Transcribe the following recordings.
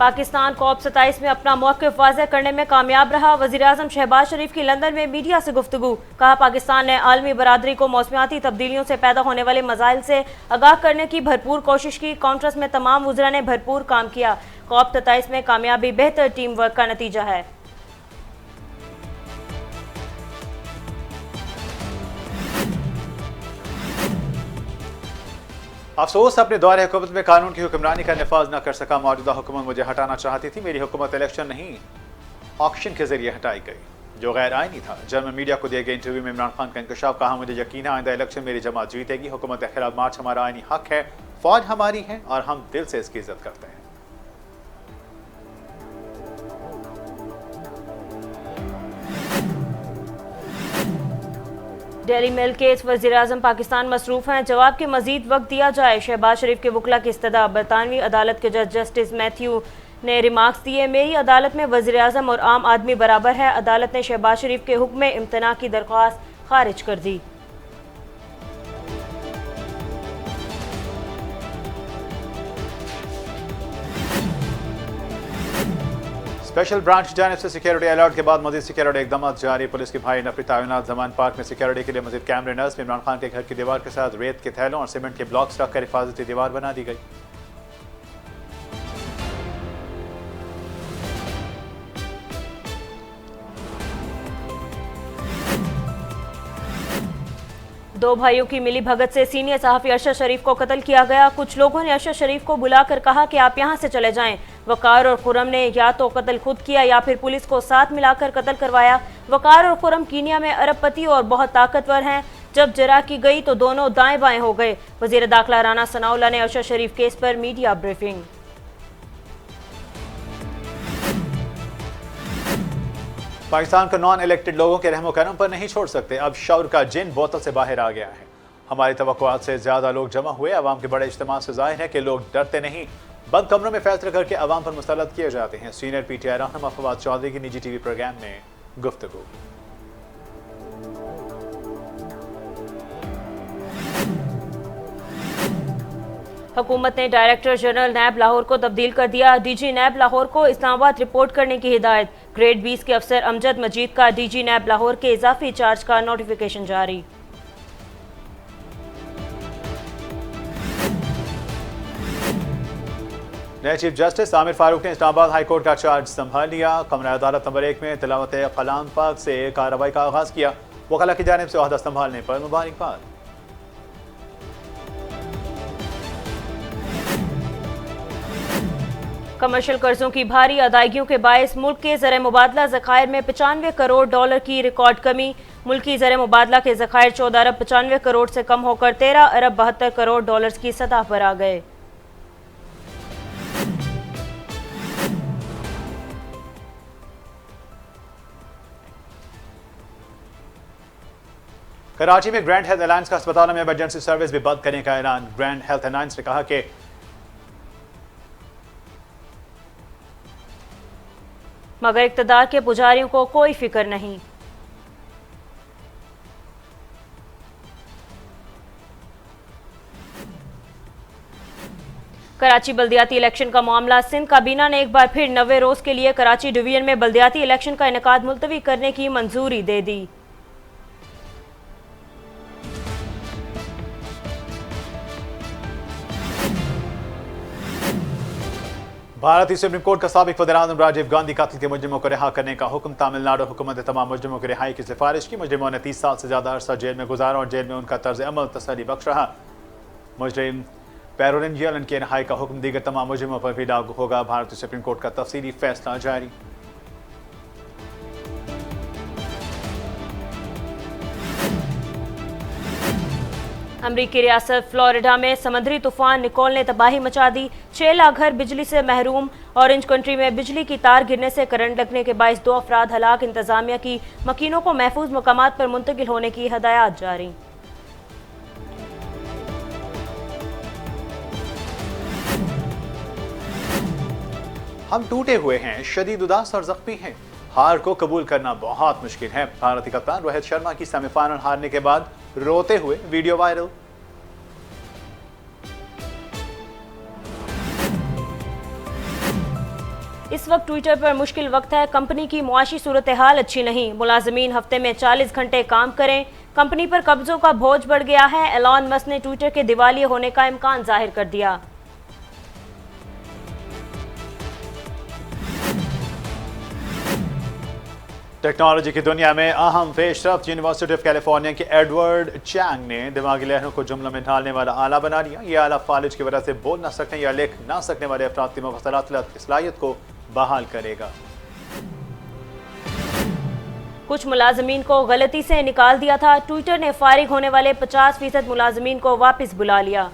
Pakistan COP27 में अपना मौक़िफ़ वाज़ेह करने में कामयाब रहा। वज़ीर-ए-आज़म शहबाज शरीफ की लंदन में मीडिया से गुफ्तगू। कहा, पाकिस्तान ने आलमी बरादरी को मौसमियाती तब्दीलियों से पैदा होने वाले मसाइल से आगाह करने की भरपूर कोशिश की। कॉन्फ्रेंस में तमाम वज़रा ने भरपूर काम किया। COP27 में कामयाबी बेहतर टीम वर्क का नतीजा है। अफसोस, अपने दौरे हुकूमत में कानून की हुक्मरानी का नफाज न कर सका मौजूदा हुकूमत मुझे हटाना चाहती थी। मेरी हुकूमत इलेक्शन नहीं, ऑक्शन के जरिए हटाई गई जो गैर आईनी था। जर्मन मीडिया को दिए गए इंटरव्यू में इमरान खान का इंकशाफ। कहा, मुझे यकीन है आइंदा इलेक्शन मेरी जमात जीतेगी। हुकूमत के खिलाफ मार्च हमारा आईनी हक है, फौज हमारी है और हम दिल से इसकी इज्जत करते हैं। डेली मेल केस, वज़ीर-ए-आज़म पाकिस्तान मसरूफ़ हैं, जवाब के मजीद वक्त दिया जाए। शहबाज शरीफ के वकला की इस्तदा। बरतानवी अदालत के जज जस्टिस मैथ्यू ने रिमार्क्स दिए, मेरी अदालत में वज़ीर-ए-आज़म और आम आदमी बराबर है। अदालत ने शहबाज शरीफ के हुक्म में इम्तना की दरख्वास्त खारिज कर दी। स्पेशल ब्रांच की जानिब से सिक्योरिटी अलर्ट के बाद मजीद सिक्योरिटी इकदाम जारी। पुलिस के भाई नफरी तैनात। जमान पार्क में सिक्योरिटी के लिए मजीद कैमरे नस्ब। इमरान खान के घर की दीवार के साथ रेत के थैलों और सीमेंट के ब्लॉक्स रखकर हिफाजती दीवार बना दी गई। दो भाइयों की मिली भगत से सीनियर सहाफ़ी अरशद शरीफ को कत्ल किया गया। कुछ लोगों ने अरशद शरीफ को बुलाकर कहा कि आप यहाँ से चले जाएं। वकार और खुरम ने या तो कत्ल खुद किया या फिर पुलिस को साथ मिलाकर कत्ल करवाया। वकार और खुरम कीनिया में अरबपति और बहुत ताकतवर हैं। जब जरा की गई तो दोनों दाएं बाएं हो गए। वज़ीर दाखिला राना सनाउल्लाह ने अरशद शरीफ केस पर मीडिया ब्रीफिंग। पाकिस्तान को नॉन इलेक्टेड लोगों के रहमो करम पर नहीं छोड़ सकते। अब शौर का जिन बोतल से बाहर आ गया है। हमारी तवक्कुआत से ज्यादा लोग जमा हुए। अवाम के बड़े इज्तिमा से जाहिर है कि लोग डरते नहीं, बंद कमरों में फैसले करके अवाम पर मुसल्लत किए जाते हैं। सीनियर PTI रहनुमा फवाद चौधरी की निजी TV प्रोग्राम में गुफ्तगू। हुकूमत ने डायरेक्टर जनरल नैब लाहौर को तब्दील कर दिया। DG नैब लाहौर को इस्लामाबाद रिपोर्ट करने की हिदायत। ग्रेड 20 के अफसर अमजद मजीद का DG नैब लाहौर के इजाफी चार्ज का नोटिफिकेशन जारी। नए चीफ जस्टिस आमिर फारूक ने इस्लामाबाद हाई कोर्ट का चार्ज संभाल लिया। कमरा अदालत नंबर 1 में तिलावत कलाम पाक से कार्रवाई का आगाज किया। वकला की जानिब से ओहदा संभालने पर मुबारकबाद। कमर्शियल कर्जों की भारी अदायगियों के बायस मुल्क के ज़र मुबादला ज़खायर में 95 करोड़ डॉलर की रिकॉर्ड कमी। मुल्की ज़र मुबादला के ज़खायर 14 अरब 95 करोड़ से कम होकर 13 अरब 72 करोड़ डॉलर की सतह पर आ गए। कराची में ग्रैंड हेल्थ अलायंस का अस्पतालों में इमरजेंसी सर्विस भी बंद करने का ऐलान। ग्रैंड हेल्थ अलायंस ने कहा कि मगर इक़्तिदार के पुजारियों को कोई फिक्र नहीं। कराची बल्दियाती इलेक्शन का मामला। सिंध काबीना ने एक बार फिर 90 रोज के लिए कराची डिवीजन में बल्दियाती इलेक्शन का इनेकाद मुलतवी करने की मंजूरी दे दी। भारतीय सुप्रीम कोर्ट का साबिक वज़ीर-ए-आज़म राजीव गांधी कत्ल के मुजरिमों को रिहा करने का हुक्म। तमिलनाडु हुकूमत ने तमाम मुजरिमों की रिहाई की सिफारिश की। मुजरिमों ने 30 साल से ज्यादा अरसा जेल में गुजारा और जेल में उनका तर्ज अमल तसल्ली बख्श रहा। मुजरिम पैरोलिंजियल की रिहाई का हुक्म दीगर तमाम मुजरिमों पर भी लागू होगा। भारतीय सुप्रीम कोर्ट का तफसीली फैसला जारी। अमरीकी रियासत फ्लोरिडा में समुद्री तूफान निकोल ने तबाही मचा दी। 6 लाख घर बिजली से महरूम। ऑरेंज कंट्री में बिजली की तार गिरने से करंट लगने के बायस 2 अफराद हलाक। इंतजामिया की मकीनों को महफूज मकामात पर मुंतकिल होने की हदायत जारी। हम टूटे हुए हैं, शदीद उदास और जख्मी हैं। हार को कबूल करना बहुत मुश्किल है। भारतीय कप्तान रोहित शर्मा की सेमीफाइनल हारने के बाद रोते हुए वीडियो वायरल। इस वक्त ट्विटर पर मुश्किल वक्त है। कंपनी की मुआशी सूरत हाल अच्छी नहीं। मुलाजमीन हफ्ते में 40 घंटे काम करें। कंपनी पर कब्जों का बोझ बढ़ गया है। एलॉन मस्क ने ट्विटर के दिवालिया होने का इम्कान जाहिर कर दिया। टेक्नोलॉजी की दुनिया में अहम पेशरफ्त यूनिवर्सिटी ऑफ कैलिफोर्निया के एडवर्ड चैंग ने दिमागी लहरों को जुमलों में ढालने वाला आला बना दिया। ये आला फालिज की वजह से बोल ना सकने या लिख ना सकने वाले अफराद की मुख्तलिफ सलाहियत को बहाल करेगा। कुछ मुलाजमीन को गलती से निकाल दिया था। ट्विटर ने फारिग होने वाले 50% मुलाजमीन को वापस बुला लिया।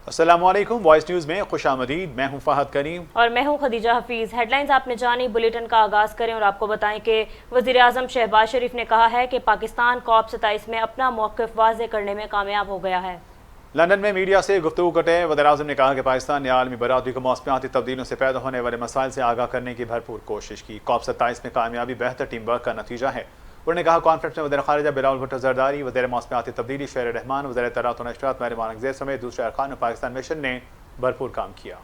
अस्सलामुअलैकुम, वॉइस न्यूज़ में खुशामदीद। मैं हूं फहद करीम और मैं हूं खदीजा हफीज। हेडलाइंस आपने जानी। बुलेटिन का आगाज करें और आपको बताएं कि वजीर आजम शहबाज शरीफ ने कहा है कि पाकिस्तान COP27 में अपना मौक़िफ़ वाज़ेह करने में कामयाब हो गया है। लंदन में मीडिया से गुफ्तगू करते वज़ीर आज़म ने कहा कि पाकिस्तान ने आलमी बरादरी को मौसमियाती तब्दीलियों से पैदा होने वाले मसाइल से आगाह करने की भरपूर कोशिश की। COP27 में कामयाबी बेहतर टीम वर्क का नतीजा है। उन्होंने कहा कॉन्फ्रेंस में वज़ीर ख़ारिजा बिलावल भुट्टो ज़रदारी, वज़ीर मौसमियाती तब्दीली शेर रहमान, वज़ीर इत्तलात व नशरियात मेहमान अज़ीर समेत दूसरे अरकान में पाकिस्तान मिशन ने भरपूर काम किया।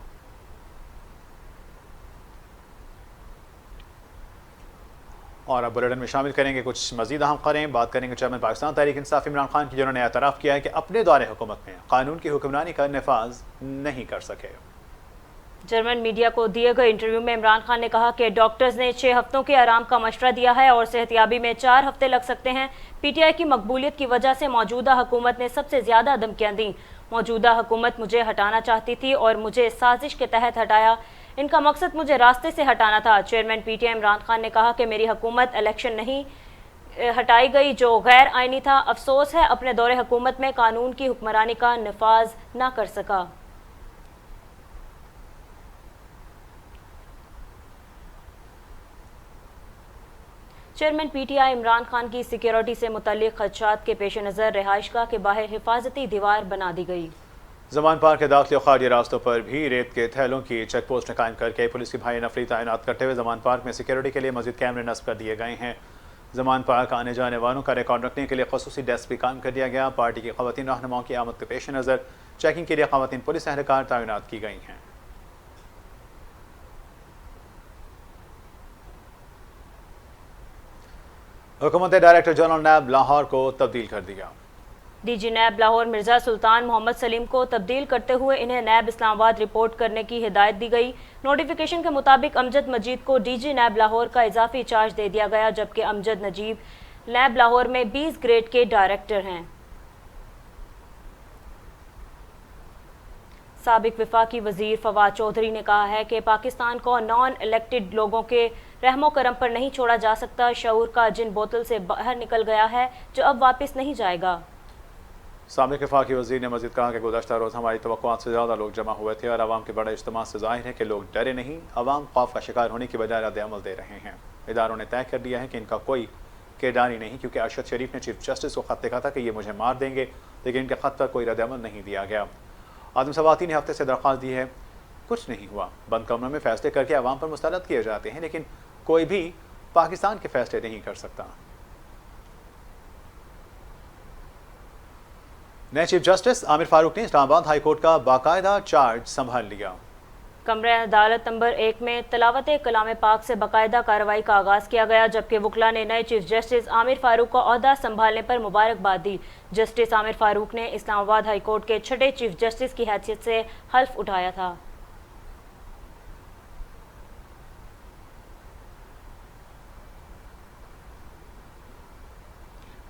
और अब बुलेटिन में शामिल करेंगे कुछ मजीद अहम खबरें। बात करेंगे चेयरमैन पाकिस्तान तहरीक इंसाफ इमरान खान की, जिन्होंने एतराफ़ किया है कि अपने दौरे हुकूमत में कानून की हुक्मरानी का नफाज नहीं कर सके। जर्मन मीडिया को दिए गए इंटरव्यू में इमरान खान ने कहा कि डॉक्टर्स ने 6 हफ्तों के आराम का मशवरा दिया है और सेहतयाबी में 4 हफ्ते लग सकते हैं। PTI की मकबूलियत की वजह से मौजूदा हुकूमत ने सबसे ज़्यादा धमकियाँ दी। मौजूदा हुकूमत मुझे हटाना चाहती थी और मुझे साजिश के तहत हटाया। इनका मकसद मुझे रास्ते से हटाना था। चेयरमैन PTI इमरान खान ने कहा कि मेरी हुकूमत इलेक्शन नहीं हटाई गई जो गैर आइनी था। अफसोस है अपने दौरे हुकूमत में कानून की हुक्मरानी का नफाज ना कर सका। चेयरमैन PTI इमरान खान की सिक्योरिटी से मुतल्लिक खदशात के पेश नज़र रिहाइशगाह के बाहर हिफाजती दीवार बना दी गई। जमान पार्क के दाखिली और खारजी रास्तों पर भी रेत के थैलों की चेक पोस्ट कायम करके पुलिस की भारी नफरी तैनात करते हुए जमान पार्क में सिक्योरिटी के लिए मजीद कैमरे नस्ब कर दिए गए हैं। जमान पार्क आने जाने वालों का रिकॉर्ड रखने के लिए खसूसी डेस्क भी कायम कर दिया गया। पार्टी की खवातीन रहनुमाओं की आमद के पेश नज़र चेकिंग के लिए खवातीन पुलिस एहलकार तैनात की गई हैं। हुकूमत डायरेक्टर जनरल नैब लाहौर को तब्दील कर दिया। DG नैब लाहौर मिर्जा सुल्तान मोहम्मद सलीम को तब्दील करते हुए इन्हें नैब इस्लामाबाद रिपोर्ट करने की हिदायत दी गई। नोटिफिकेशन के मुताबिक अमजद मजीद को DG नैब लाहौर का इजाफी चार्ज दे दिया गया, जबकि अमजद नजीब नैब लाहौर में 20 ग्रेड के डायरेक्टर हैं। साबिक वफाकी वजीर फवाद चौधरी ने कहा है कि पाकिस्तान को नॉन इलेक्टेड लोगों के रहमो करम पर नहीं छोड़ा जा सकता। शऊर का जिन बोतल से बाहर निकल गया है जो अब वापस नहीं जाएगा। साबिक वफाकी वजीर ने मजीद कहा कि गुज़श्ता रोज़ हमारी तवक्कुआत से ज़्यादा लोग जमा हुए थे और आवाम के बड़े इज्तिमा से ज़ाहिर है कि लोग डरे नहीं, आवाम खौफ का शिकार होने की बजाय रद्द अमल दे रहे हैं। इदारों ने तय कर दिया है कि इनका कोई किरदारी नहीं, क्योंकि अरशद शरीफ ने चीफ जस्टिस को खत लिखा था कि ये मुझे मार देंगे, लेकिन इनके खत पर कोई रद्द अमल नहीं दिया गया। आदम सवाती ने हफ्ते से दरख्वास्त दी है, कुछ नहीं हुआ। बंद कमरों में फैसले करके आवाम पर मुस्तरद किए जाते हैं, लेकिन कोई भी पाकिस्तान के फैसले नहीं कर सकता। नए चीफ जस्टिस आमिर फारूक ने इस्लामाबाद हाई कोर्ट का बाकायदा चार्ज संभाल लिया। कमरे अदालत नंबर 1 में तलावत कलाम पाक से बाकायदा कार्रवाई का आगाज किया गया, जबकि वकला ने नए चीफ जस्टिस आमिर फारूक को ओहदा संभालने पर मुबारकबाद दी। जस्टिस आमिर फारूक ने इस्लामाबाद हाई कोर्ट के 6ठे चीफ जस्टिस की हैसियत से हल्फ उठाया था।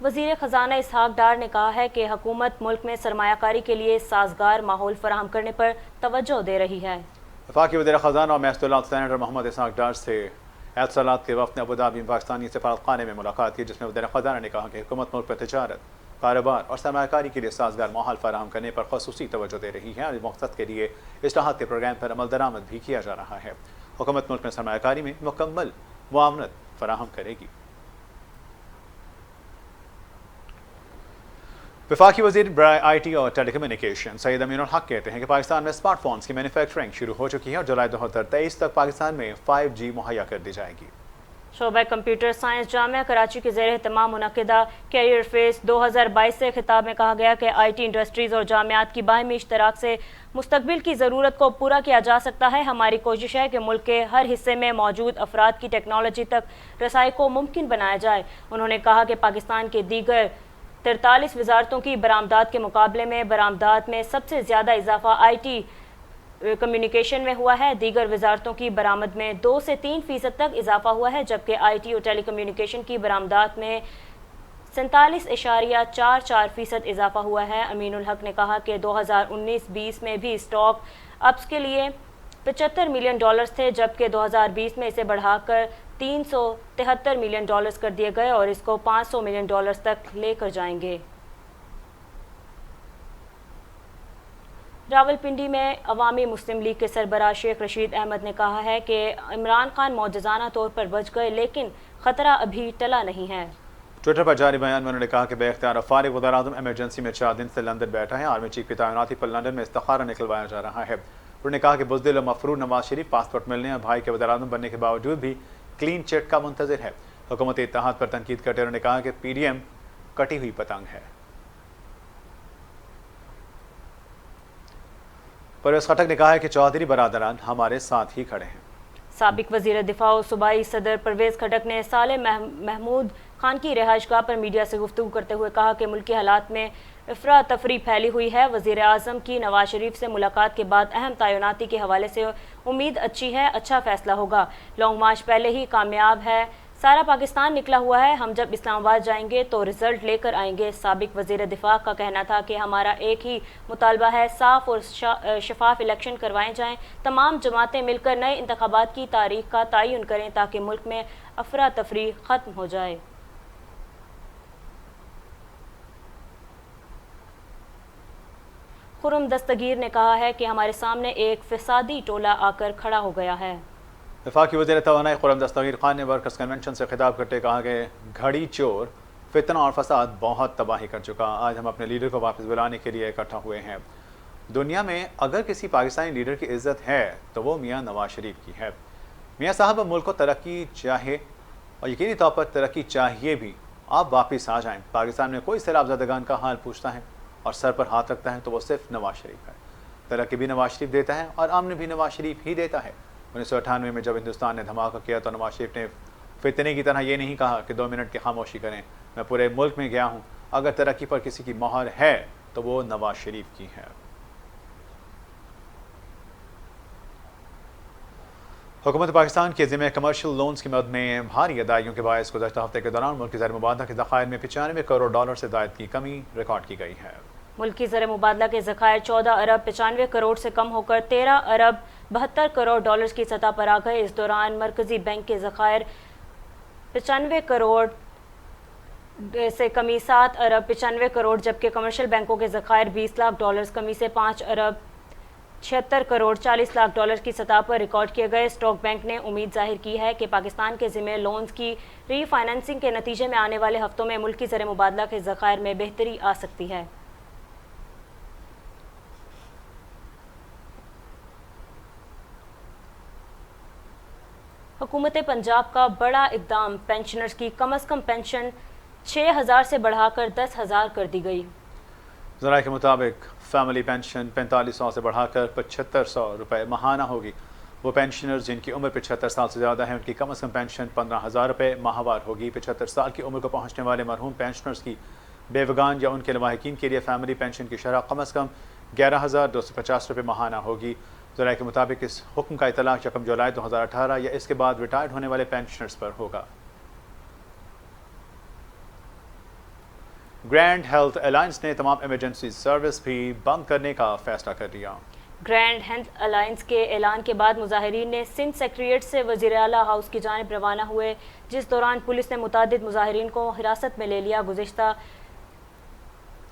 वज़ीर ख़जाना इसहाक डार ने कहा है कि हुकूमत मुल्क में सरमायाकारी के लिए साजगार माहौल फराहम करने पर तवज्जो दे रही है। वफाकी वज़ीर ख़जाना और महसूलात सेनेटर मोहम्मद इसहाक डार से एतसालात के वफ़द ने अबूधाबी में पाकिस्तानी सफारतखाने में मुलाकात की, जिसमें वज़ीर ख़जाना ने कहा कि हुकूमत मुल्क पर तिजारत, कारोबार और सरमायाकारी के लिए साजगार माहौल फराहम करने पर खसूसी तवज्जो दे रही है और इस मकसद के लिए इस्लाहात के प्रोग्राम पर अमल दरामद भी किया जा रहा है। हुकूमत मुल्क में सरमायाकारी में मुकम्मल मुआवनत फराहम करेगी। वफाकी वज़ीर IT और टेलीकम्युनिकेशन सैयद अमीनुल हक कहते हैं कि पाकिस्तान में स्मार्टफोन्स की मैन्युफैक्चरिंग शुरू हो चुकी है और जुलाई 2023 तक पाकिस्तान में 5G मुहैया कर दी जाएगी। शोबा कंप्यूटर साइंस जामिया कराची के ज़ेर एहतमाम मुनक़िदा कैरियर फेस 2022 से खिताब में कहा गया कि IT इंडस्ट्रीज़ और जामियात की बाहमी इश्तराक से मुस्तकबिल की ज़रूरत को पूरा किया जा सकता है। हमारी कोशिश है कि मुल्क के हर हिस्से में मौजूद अफराद की टेक्नोलॉजी तक रसाई को मुमकिन बनाया जाए। उन्होंने कहा कि पाकिस्तान के दीगर 43 वजारतों की बरामदात के मुकाबले में बरामदात में सबसे ज़्यादा इजाफा IT कम्युनिकेशन में हुआ है। दीगर वजारतों की बरामद में 2 से 3% तक इजाफा हुआ है, जबकि IT और टेलीकम्युनिकेशन की बरामदात में 47.44% इजाफा हुआ है। अमीनुल हक ने कहा कि 2019-20 में भी स्टॉक अप्स के लिए $75 मिलियन थे, जबकि 2020 में इसे बढ़ाकर $373 मिलियन कर दिए गए और इसको $500 मिलियन तक लेकर जाएंगे। रावलपिंडी में अवामी मुस्लिम लीग के सरबराह शेख रशीद अहमद ने कहा है कि इमरान खान मौजज़ाना तौर पर बच गए, लेकिन ख़तरा अभी टला नहीं है। ट्विटर पर जारी बयान में उन्होंने कहा कि बेख्तियार फारिग वज़ीर-ए-आज़म इमरजेंसी में 4 दिन से लंदन बैठा है। आर्मी चीफ की तैनाती पर लंदन में इस्तिखारा निकलवाया जा रहा है। उन्होंने कहा कि बुज़दिल और मफरूर नवाज शरीफ पासपोर्ट मिलने और भाई के वज़ीर-ए-आज़म बनने के बावजूद भी क्लीन चिट का मुंतज़िर है। हुकूमत इत्तेहाद पर तनकीद करते उन्होंने कहा कि PDM कटी हुई पतंग है। परवेज़ खटक ने कहा है कि चौधरी बरादरान हमारे साथ ही खड़े हैं। साबिक वज़ीर दिफा और सूबाई सदर परवेज़ खटक ने साले महमूद खान की रिहाइशगाह पर मीडिया से गुफ्तगू करते हुए कहा कि मुल्की हालात में अफरा तफरी फैली हुई है। वज़ीर आज़म की नवाज शरीफ से मुलाकात के बाद अहम तैनाती के हवाले से उम्मीद अच्छी है, अच्छा फैसला होगा। लॉन्ग मार्च पहले ही कामयाब है, सारा पाकिस्तान निकला हुआ है। हम जब इस्लामाबाद जाएंगे तो रिजल्ट लेकर आएंगे। साबिक वज़ीर दिफा का कहना था कि हमारा एक ही मुतालबा है, साफ और शफाफ इलेक्शन करवाए जाएं। तमाम जमातें मिलकर नए इंतखाबात की तारीख का तयन करें ताकि मुल्क में अफरा तफरी ख़त्म हो जाए। खुर्रम दस्तगीर ने कहा है कि हमारे सामने एक फसादी टोला आकर खड़ा हो गया है। वफाकी वज़ीर तवानाई खुर्रम दस्तगीर खान ने वर्कर्स कन्वेंशन से खिताब करते कहा कि घड़ी चोर फितना और फसाद बहुत तबाही कर चुका। आज हम अपने लीडर को वापस बुलाने के लिए इकट्ठा हुए हैं। दुनिया में अगर किसी पाकिस्तानी लीडर की इज्जत है तो वो मियाँ नवाज शरीफ की है। मियाँ साहब मुल्क को तरक्की चाहे और यकीनी तौर पर तरक्की चाहिए भी, आप वापस आ जाएँ। पाकिस्तान में कोई सैलाबज़दगान का हाल पूछता है और सर पर हाथ रखता है तो वो सिर्फ नवाज शरीफ है। तरक्की भी नवाज शरीफ देता है और अमन भी नवाज शरीफ ही देता है। 1998 में जब हिंदुस्तान ने धमाका किया तो नवाज शरीफ ने फितने की तरह ये नहीं कहा कि 2 मिनट की खामोशी करें। मैं पूरे मुल्क में गया हूँ, अगर तरक्की पर किसी की मोहर है तो वो नवाज शरीफ की है। हुकूमत पाकिस्तान के ज़िम्मे कमर्शियल लोन्स की मद में भारी अदायगियों के बायस गुज़श्ता हफ्ते के दौरान मुल्क की ज़र मुबादला के ज़खायर में $95 करोड़ से ज़ायद की कमी रिकॉर्ड की गई है। मुल्की ज़र मुबादला के ज़खायर 14 अरब 95 करोड़ से कम होकर 13 अरब 72 करोड़ की सतह पर आ गए। इस दौरान मरकज़ी बैंक के ज़खायर 95 करोड़ से कमी 7 अरब 95 करोड़, जबकि कमर्शियल बैंकों के ज़खायर 20 लाख कमी से 5 अरब 76 करोड़ 40 लाख की सतह पर रिकॉर्ड किए गए। स्टॉक बैंक ने उम्मीद जाहिर की है कि पाकिस्तान के ज़िम्मे लोन्स की रीफाइनेंसिंग के नतीजे में आने वाले हफ्तों में मुल्की ज़र मुबादला के ज़खायर में बेहतरी आ सकती है। हुकूमत पंजाब का बड़ा इक़दाम, पेंशनर्स की कम अज़ कम पेंशन 6,000 से बढ़ाकर 10,000 कर दी गई। ज़राए के मुताबिक फैमिली पेंशन 4500 से बढ़ाकर 7500 रुपये माहाना होगी। वो पेंशनर्स जिनकी उम्र 75 साल से ज़्यादा है उनकी कम अज़ कम पेंशन 15,000 रुपये माहवार होगी। 75 साल की उम्र को पहुँचने वाले मरहूम पेंशनर्स की बेवगान या उनके लवाहिकीन के लिए फैमिली पेंशन की शरह कम अज़ कम 11,250 रुपये माहाना होगी। ज़राए के मुताबिक इस हुक्म का इतलाक़ 1 जुलाई 2018 या इसके बाद रिटायर्ड होने वाले पेंशनर्स पर होगा। ग्रैंड हेल्थ अलायंस ने तमाम इमरजेंसी सर्विस भी बंद करने का फैसला कर लिया। ग्रैंड हेल्थ अलायंस के ऐलान के बाद मुजाहिरीन ने सिंध सेक्रेटेरिएट से वज़ीर आला हाउस की जानिब रवाना हुए, जिस दौरान पुलिस ने मुतादिद मुजाहिरीन को हिरासत में ले लिया। गुज़िश्ता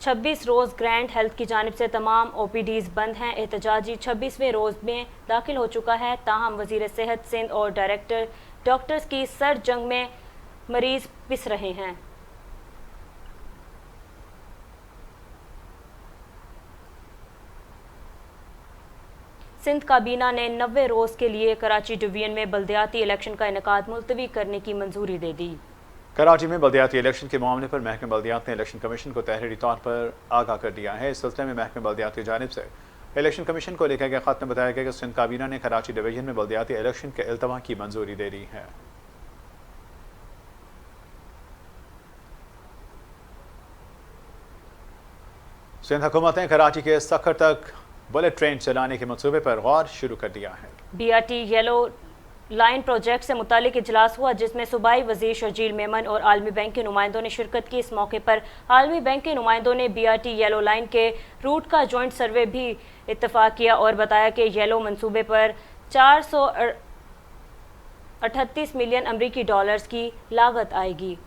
26 रोज़ ग्रैंड हेल्थ की जानिब से तमाम OPDs बंद हैं। एहतजाजी 26वें रोज़ में दाखिल हो चुका है। ताहम वज़ीर सेहत सिंध और डायरेक्टर डॉक्टर्स की सर जंग में मरीज़ पिस रहे हैं। सिंध काबीना ने 90 रोज़ के लिए कराची डिवीजन में बल्दियाती इलेक्शन का इनेकाद मुलतवी करने की मंजूरी दे दी। कराची में बल्दियाती इलेक्शन के मामले पर महकमे बल्दियात ने इलेक्शन कमीशन को तहरीरी तौर पर आगाह कर दिया है। इस सिलसिले में महकमे बल्दियात की जानिब से इलेक्शन कमीशन को लिखे गए खत में बताया गया कि सिंध काबीना ने कराची डिवीजन में बल्दियाती इलेक्शन के इल्तवा की मंजूरी दे दी है। सिंध हुकूमत ने कराची के सखर तक बुलेट ट्रेन चलाने के मंसूबे पर गौर शुरू कर दिया है। BRT येलो लाइन प्रोजेक्ट से मुतालिक इजलास हुआ, जिसमें सूबाई वजीर शर्जील मेमन और आलमी बैंक के नुमाइंदों ने शिरकत की। इस मौके पर आलमी बैंक के नुमाइंदों ने BRT येलो लाइन के रूट का जॉइंट सर्वे भी इत्तफाक किया और बताया कि येलो मंसूबे पर 438 मिलियन अमरीकी डॉलर्स की लागत आएगी।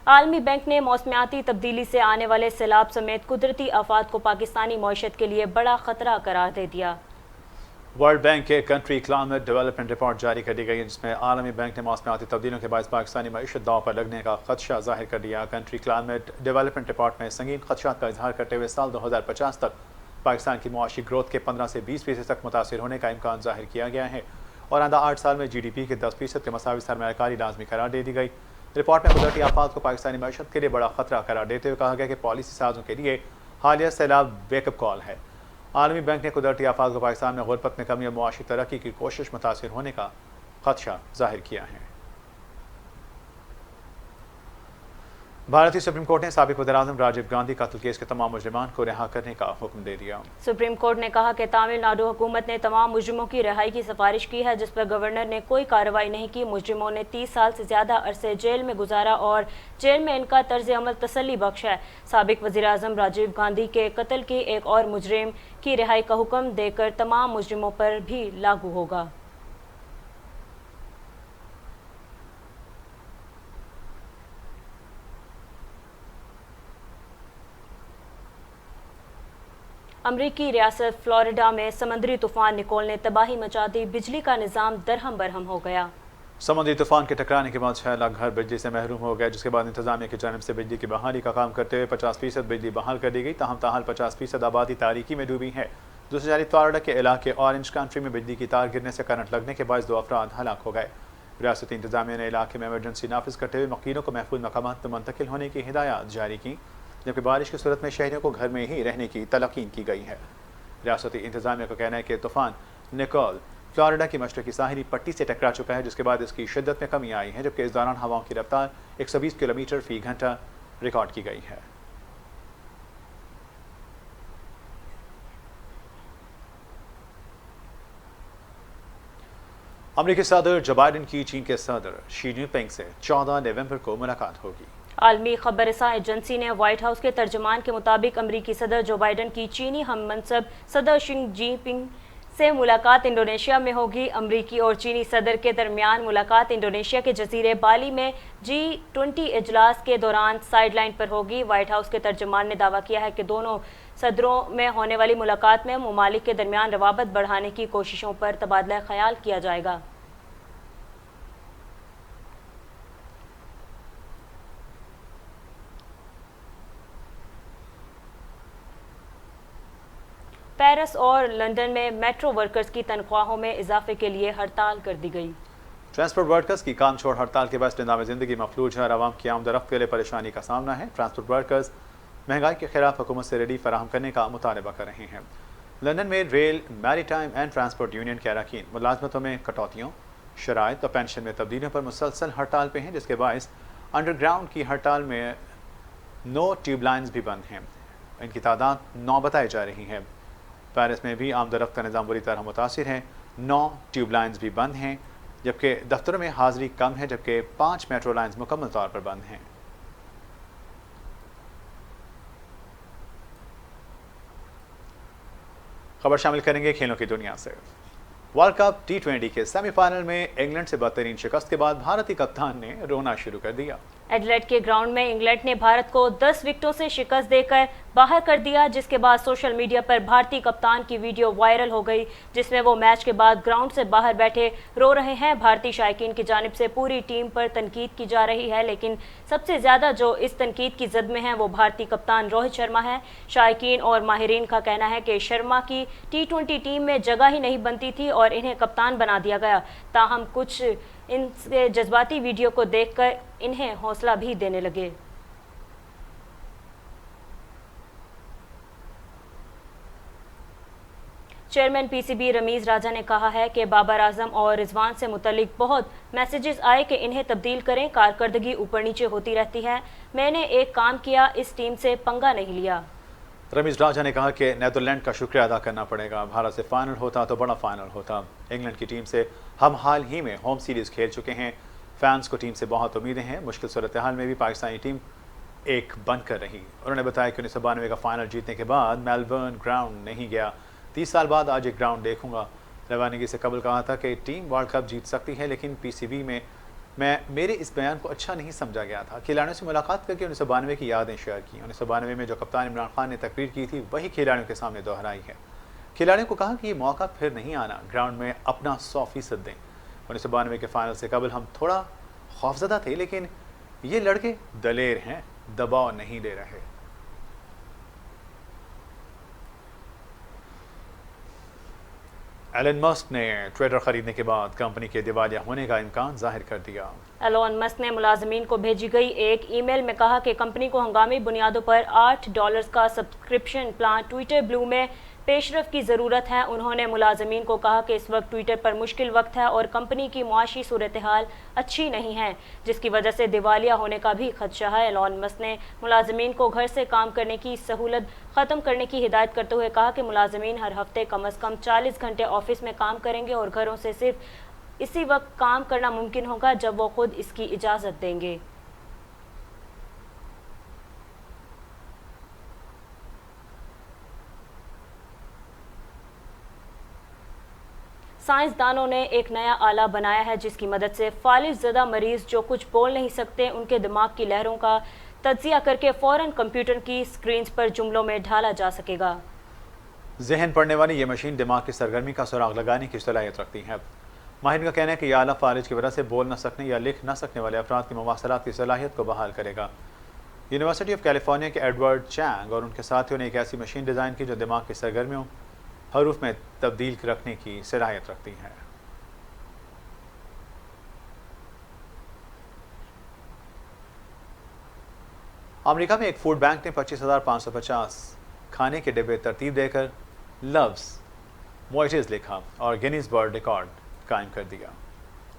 आलमी बैंक ने मौसमियाती तब्दीली से आने वाले सैलाब समेत कुदरती आफात को पाकिस्तानी मईशत के लिए बड़ा खतरा करार दे दिया। वर्ल्ड बैंक के कंट्री क्लाइमेट डेवलपमेंट रिपोर्ट जारी कर दी गई, जिसमें आलमी बैंक ने मौसमियाती तब्दीलियों के बायस पाकिस्तानी मईशत दांव पर लगने का खदशा जाहिर कर दिया। कंट्री क्लाइमेट डेवलपमेंट रिपोर्ट में संगीन खदशात का इजहार करते हुए साल 2050 तक पाकिस्तान की मुआशी ग्रोथ के 15 से 20% तक मुतासिर होने का इम्कान जाहिर किया गया है और आइंदा 8 साल में GDP के 10% के मसावी सरमायाकारी लाजमी करार दे दी गई। रिपोर्ट में कुदरती आफात को पाकिस्तानी मईशत के लिए बड़ा खतरा करार देते हुए कहा गया कि पॉलिसी साजों के लिए हालिया सैलाब वेकअप कॉल है। आलमी बैंक ने कुदरती आफात को पाकिस्तान में गुरबत में कमी और मुआशी तरक्की की कोशिश मुतासिर होने का खदशा जाहिर किया है। भारतीय सुप्रीम कोर्ट ने साबिक वज़ीर-ए-आज़म राजीव गांधी कत्ल केस के तमाम मुजरिमान को रिहा करने का हुक्म दे दिया। सुप्रीम कोर्ट ने कहा कि तमिलनाडु हुकूमत ने तमाम मुजरिमों की रिहाई की सिफारिश की है, जिस पर गवर्नर ने कोई कार्रवाई नहीं की। मुजरिमों ने 30 साल से ज्यादा अरसे जेल में गुजारा और जेल में इनका तर्ज अमल तसल्ली बख्श है। साबिक वज़ीर-ए-आज़म राजीव गांधी के कत्ल के एक और मुजरिम की रिहाई का हुक्म देकर तमाम मुजरिमों पर भी लागू होगा। अमरीकी रियासत फ्लोरिडा में समंदरी तूफान निकोल ने तबाही मचा दी। बिजली का निज़ाम दरहम बरहम हो गया। समुद्री तूफान के टकराने के बाद 6 लाख घर बिजली से महरूम हो गए, जिसके बाद इंतजामिया की जानिब से बिजली की बहाली का काम करते हुए 50% बिजली बहाल कर दी गई। ताहल 50% आबादी तारीकी में डूबी है। दूसरी जानिब फ्लोरिडा के इलाके ऑरेंज कंट्री में बिजली की तार गिरने से करंट लगने के बाद 2 अफराद हलाक हो गए। रियासती इंतजामिया ने इलाके में एमरजेंसी नाफिज करते हुए मकीनों को महफूज मकामात पर मुंतकिल होने की हिदायत जारी की, जबकि बारिश की सूरत में शहरियों को घर में ही रहने की तलकीन की गई है। रियासती इंतजामिया का कहना है कि तूफान निकोल फ्लोरिडा की मशरकी साहिली पट्टी से टकरा चुका है, जिसके बाद इसकी शिद्दत में कमी आई है, जबकि इस दौरान हवाओं की रफ्तार 120 किलोमीटर फी घंटा रिकॉर्ड की गई है। अमेरिकी सदर जो बाइडेन की चीन के सदर शी जिनपिंग से 14 नवंबर को मुलाकात होगी। आलमी खबरसां एजेंसी ने व्हाइट हाउस के तर्जुमान के मुताबिक अमरीकी सदर जो बाइडेन की चीनी हम मनसब सदर शी जिनपिंग से मुलाकात इंडोनेशिया में होगी। अमरीकी और चीनी सदर के दरमियान मुलाकात इंडोनेशिया के जजीरे बाली में G20 इजलास के दौरान साइडलाइन पर होगी। व्हाइट हाउस के तर्जुमान ने दावा किया है कि दोनों सदरों में होने वाली मुलाकात में मुमालिक के दरमियान रवाबत बढ़ाने की कोशिशों पर तबादला ख्याल किया जाएगा। पेरिस और लंदन में मेट्रो वर्कर्स की तनख्वाहों में इजाफे के लिए हड़ताल कर दी गई। ट्रांसपोर्ट वर्कर्स की काम छोड़ हड़ताल के बाद निज़ाम ज़िंदगी मफलूज है और आवाम की आमदरफ्त के लिए परेशानी का सामना है। ट्रांसपोर्ट वर्कर्स महंगाई के खिलाफ हुकूमत से रिलीफ फराहम करने का मुतालबा कर रहे हैं। लंदन में rail, maritime and transport union के अरकान मुलाजमतों में कटौतियों, शराइत और पेंशन में तब्दीलियों पर मुसलसल हड़ताल पे हैं, जिसके बायस अंडरग्राउंड की हड़ताल में 9 ट्यूब लाइन्स भी बंद हैं। इनकी तादाद 9 बताई जा रही है। पेरिस में भी आमदरफ्त का निज़ाम बुरी तरह मुतासिर है। 9 ट्यूब लाइन्स भी बंद हैं, जबकि दफ्तरों में हाजिरी कम है, जबकि 5 मेट्रो लाइन्स मुकम्मल तौर पर बंद हैं। खबर शामिल करेंगे खेलों की दुनिया से। वर्ल्ड कप T20 के सेमीफाइनल में इंग्लैंड से बदतरीन शिकस्त के बाद भारतीय कप्तान ने रोना शुरू कर दिया। एडिलेड के ग्राउंड में इंग्लैंड ने भारत को 10 विकेटों से शिकस्त देकर बाहर कर दिया, जिसके बाद सोशल मीडिया पर भारतीय कप्तान की वीडियो वायरल हो गई, जिसमें वो मैच के बाद ग्राउंड से बाहर बैठे रो रहे हैं। भारतीय शायकीन की जानिब से पूरी टीम पर तनकीद की जा रही है, लेकिन सबसे ज़्यादा जो इस तनकीद की जद में है वो भारतीय कप्तान रोहित शर्मा है। शायकीन और माहिरीन का कहना है कि शर्मा की T20 टीम में जगह ही नहीं बनती थी और इन्हें कप्तान बना दिया गया। ताहम कुछ इनके जज्बाती वीडियो को देखकर इन्हें हौसला भी देने लगे। चेयरमैन पीसीबी रमीज राजा ने कहा है कि बाबर आजम और रिजवान से मुतल्लिक बहुत मैसेजेस आए कि इन्हें तब्दील करें, कारकर्दगी ऊपर नीचे होती रहती है, मैंने एक काम किया, इस टीम से पंगा नहीं लिया। रमीज राजा ने कहा कि नीदरलैंड का शुक्रिया अदा करना पड़ेगा, भारत से फाइनल होता तो बड़ा फाइनल होता। इंग्लैंड की टीम से हम हाल ही में होम सीरीज़ खेल चुके हैं, फैंस को टीम से बहुत उम्मीदें हैं, मुश्किल सूरत हाल में भी पाकिस्तानी टीम एक बनकर रही। उन्होंने बताया कि 1992 का फाइनल जीतने के बाद मेलबर्न ग्राउंड नहीं गया, 30 साल बाद आज एक ग्राउंड देखूंगा। रवानगी से कबल कहा था कि टीम वर्ल्ड कप जीत सकती है, लेकिन पीसीबी में मेरे इस बयान को अच्छा नहीं समझा गया था। खिलाड़ियों से मुलाकात करके 1992 की यादें शेयर की। 1992 में जो कप्तान इमरान खान ने तकरीर की थी वही खिलाड़ियों के सामने दोहराई है। खिलाड़ियों को कहा कि ये मौका फिर नहीं आना, ग्राउंड में अपना 100% दें। 1992 के फाइनल से कबल हम थोड़ा खौफजदा थे, लेकिन ये लड़के दलेर हैं, दबाव नहीं ले रहे। एलन मस्क ने ट्विटर खरीदने के बाद कंपनी के दिवालिया होने का इम्कान जाहिर कर दिया। एलन मस्क ने मुलाजमीन को भेजी गई एक ईमेल में कहा कि कंपनी को हंगामी बुनियादों पर $8 का सब्सक्रिप्शन प्लान ट्विटर ब्लू में पेशरफ की ज़रूरत है। उन्होंने मुलाजमीन को कहा कि इस वक्त ट्विटर पर मुश्किल वक्त है और कंपनी की मुआशी सूरत हाल अच्छी नहीं है, जिसकी वजह से दिवालिया होने का भी खदशा है। एलन मस्क ने मुलाजमीन को घर से काम करने की सहूलत ख़त्म करने की हिदायत करते हुए कहा कि मुलाजमीन हर हफ्ते कम अज़ कम 40 घंटे ऑफिस में काम करेंगे और घरों से सिर्फ इसी वक्त काम करना मुमकिन होगा जब वो खुद इसकी इजाज़त देंगे। साइंसदानों ने एक नया आला बनाया है जिसकी मदद से फालिज ज़दा मरीज जो कुछ बोल नहीं सकते उनके दिमाग की लहरों का तज्जिया करके फ़ौरन कंप्यूटर की स्क्रीन पर जुमलों में ढाला जा सकेगा। जहन पढ़ने वाली ये मशीन दिमाग की सरगर्मी का सुराग लगाने की सलाहियत रखती है। माहिर का कहना है कि यह आला फालिज की वजह से बोल न सकने या लिख न सकने वाले अफराद की मवासलात की सलाहियत को बहाल करेगा। यूनिवर्सिटी ऑफ कैलिफोर्निया के एडवर्ड चैंग और उनके साथियों ने एक ऐसी मशीन डिज़ाइन की जो दिमाग की सरगर्मियों हरूफ में तब्दील रखने की सलाहियत रखती है। अमेरिका में एक फूड बैंक ने 25,550 खाने के डिब्बे तरतीब देकर लव्स मोइटेज लिखा और गिनीज वर्ल्ड रिकॉर्ड कायम कर दिया।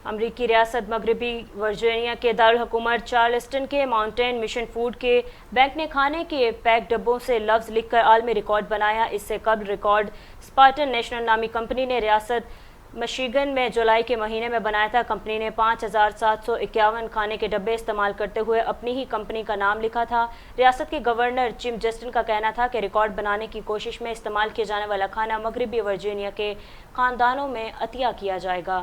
अमरीकी रियासत मगरबी वर्जीनिया के दारुल हुकूमत चार्ल्सटन के माउंटेन मिशन फूड के बैंक ने खाने के पैक डब्बों से लफ्ज़ लिखकर आलमी रिकॉर्ड बनाया। इससे कबल रिकॉर्ड स्पार्टन नेशनल नामी कंपनी ने रियासत मिशिगन में जुलाई के महीने में बनाया था। कंपनी ने 5,751 खाने के डब्बे इस्तेमाल करते हुए अपनी ही कंपनी का नाम लिखा था। रियासत के गवर्नर जिम जस्टिन का कहना था कि रिकॉर्ड बनाने की कोशिश में इस्तेमाल किया जाने वाला खाना मगरबी वर्जीनिया के ख़ानदानों में अतिया किया जाएगा।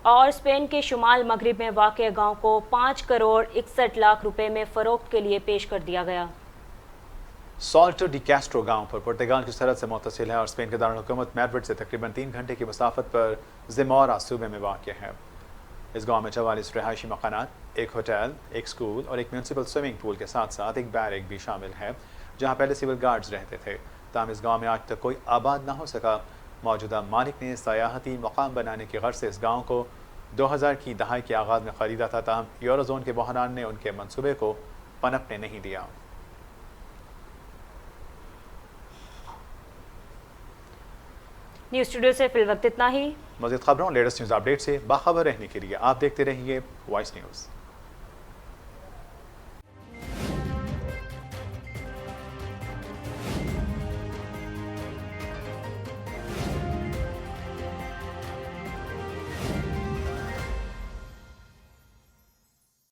और स्पेन के शुमाल मगरिब में वाक़ गांव को 5 करोड़ 61 लाख रुपए में फ़रोख्त के लिए पेश कर दिया गया। सॉल्टो डी कैस्ट्रो गांव पर पुर्तगाल की सरहद से मुतसिल है और स्पेन के दारुल हुकूमत मैड्रिड से तकरीबन 3 घंटे की मसाफत पर ज़िमोरा सूबे में वाक़ है। इस गांव में 44 रिहायशी मकानात, एक होटल, एक स्कूल और एक म्यूनसिपल स्विमिंग पूल के साथ साथ एक बैरक भी शामिल है जहाँ पहले सिविल गार्ड्स रहते थे। ताहम इस गाँव में आज तक कोई आबाद ना हो सका। मौजूदा मालिक ने सयाहती मकाम बनाने की गर्ज से इस गाँव को 2000 की दहाई के आगाज़ में ख़रीदा था। ताहम यूरोज़ोन के बहरान ने उनके मनसूबे को पनपने नहीं दिया। न्यूज़ स्टूडियो से फिल वक्त इतना ही। मज़ीद खबरों लेटेस्ट न्यूज़ अपडेट से बाखबर रहने के लिए आप देखते रहिए वॉइस न्यूज़।